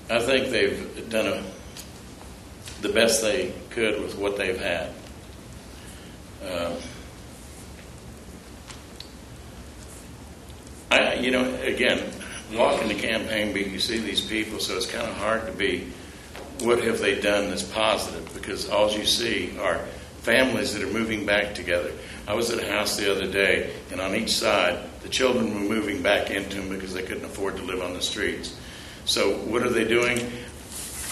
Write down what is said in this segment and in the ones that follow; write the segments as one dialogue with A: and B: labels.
A: I think they've done the best they could with what they've had. Again, walking the campaign beat, you see these people, so it's kind of hard to be, what have they done that's positive? Because all you see are families that are moving back together. I was at a house the other day, and on each side, the children were moving back into them because they couldn't afford to live on the streets. So what are they doing?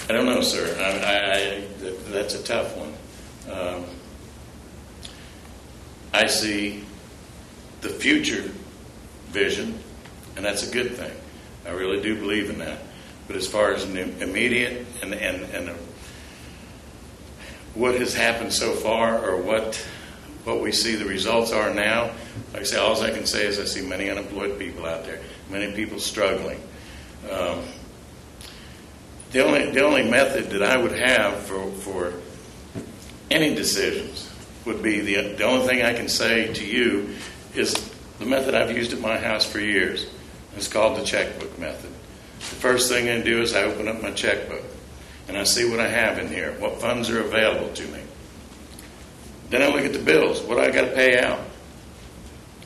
A: I don't know, sir. That's a tough one. I see the future vision, and that's a good thing. I really do believe in that. But as far as an immediate and what has happened so far, or what we see the results are now, like I say, all I can say is I see many unemployed people out there, many people struggling. The only method that I would have for any decisions would be the only thing I can say to you is the method I've used at my house for years. It's called the checkbook method. The first thing I do is I open up my checkbook and I see what I have in here, what funds are available to me. Then I look at the bills, what I got to pay out.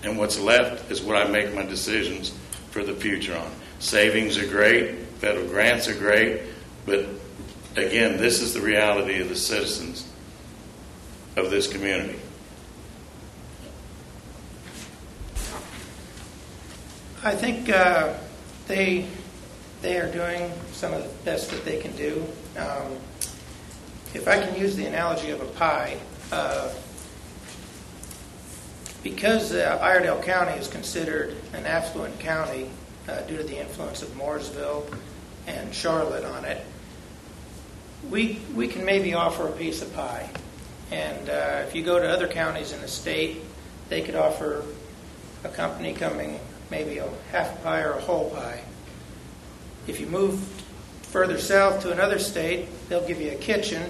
A: And what's left is what I make my decisions for the future on. Savings are great, federal grants are great, but again, this is the reality of the citizens of this community.
B: I think they are doing some of the best that they can do. If I can use the analogy of a pie, because Iredell County is considered an affluent county due to the influence of Mooresville and Charlotte on it, we can maybe offer a piece of pie. And if you go to other counties in the state, they could offer a company coming maybe a half pie or a whole pie. If you move further south to another state, they'll give you a kitchen.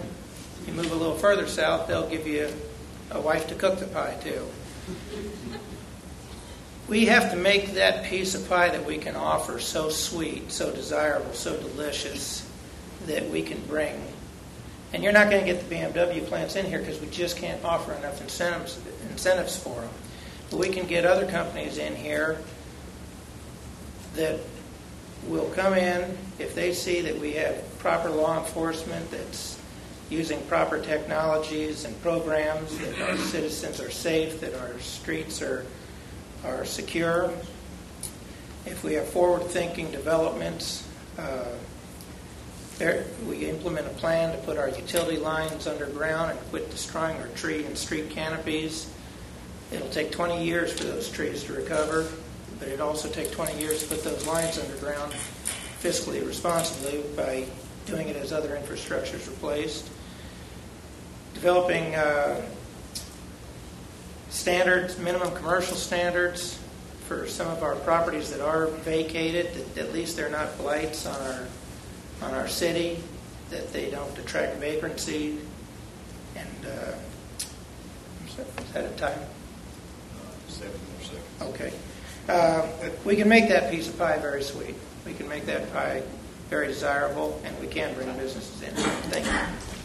B: If you move a little further south, they'll give you a wife to cook the pie too. We have to make that piece of pie that we can offer so sweet, so desirable, so delicious that we can bring. And you're not going to get the BMW plants in here because we just can't offer enough incentives for them. But we can get other companies in here that will come in if they see that we have proper law enforcement that's using proper technologies and programs, that our citizens are safe, that our streets are secure. If we have forward-thinking developments, we implement a plan to put our utility lines underground and quit destroying our tree and street canopies. It'll take 20 years for those trees to recover, but it'll also take 20 years to put those lines underground fiscally responsibly by doing it as other infrastructure is replaced. Developing standards, minimum commercial standards for some of our properties that are vacated, that at least they're not blights on our city, that they don't attract vagrancy. And is that a time?
A: 7 more seconds.
B: Okay. We can make that piece of pie very sweet. We can make that pie very desirable, and we can bring businesses in. Thank you.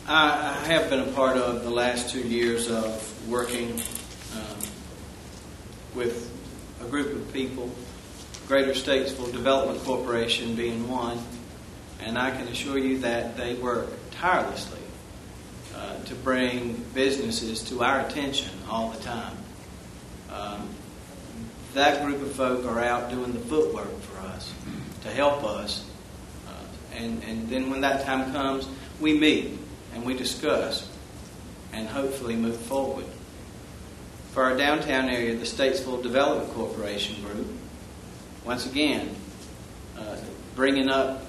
C: I have been a part of the last 2 years of working with a group of people, Greater Statesville Development Corporation being one, and I can assure you that they work tirelessly to bring businesses to our attention all the time. That group of folk are out doing the footwork for us to help us, and then when that time comes, we meet and we discuss and hopefully move forward. For our downtown area, the Statesville Development Corporation group, once again, bringing up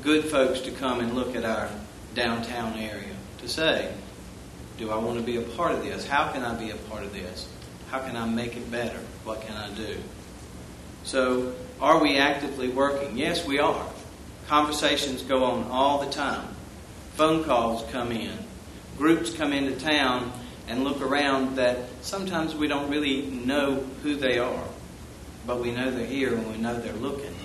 C: good folks to come and look at our downtown area to say, do I want to be a part of this? How can I be a part of this? How can I make it better? What can I do? So, are we actively working? Yes, we are. Conversations go on all the time. Phone calls come in. Groups come into town and look around that sometimes we don't really know who they are. But we know they're here and we know they're looking.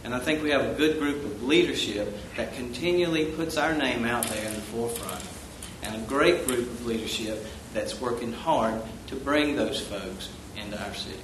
C: And I think we have a good group of leadership that continually puts our name out there in the forefront. And a great group of leadership that's working hard to bring those folks into our city.